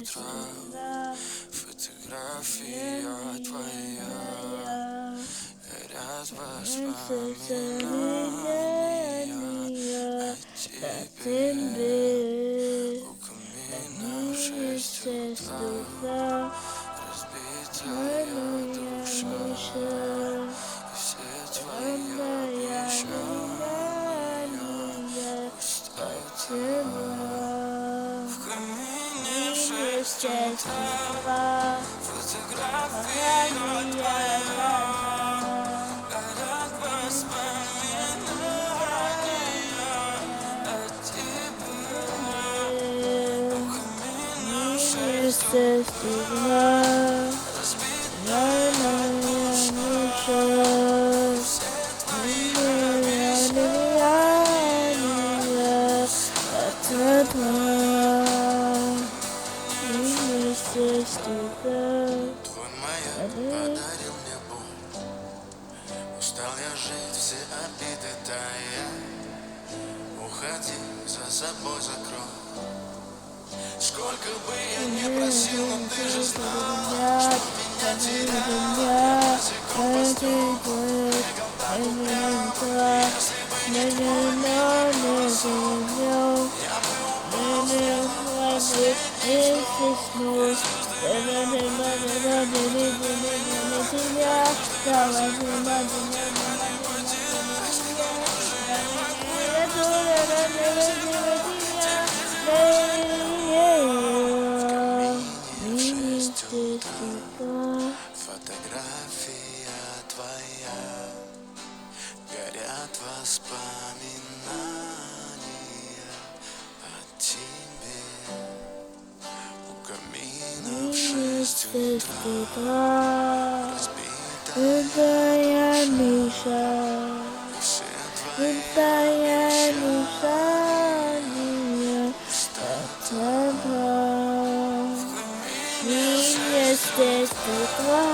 утра. Фотография твоя горят воспоминания о тебе. У камина в 6 утра разбитая душа и все твои обещания пустота. В камине в 6 утра фотография твоя горят воспоминания о тебе. У камина в 6 утра разбитая душа все твои обещания Твой маяк подарил мне боль. Устал я жить, все обиды тая. Уходи, за собой закрой. Сколько бы я не просил, но ты же знал, что меня терять языком по стеклу. Если бы не твой маяк, я был фотография твоя горят воспоминания о тебе. У камина в 6 утра разбитая душа и все твои обещания пустота. В камине в 6 утра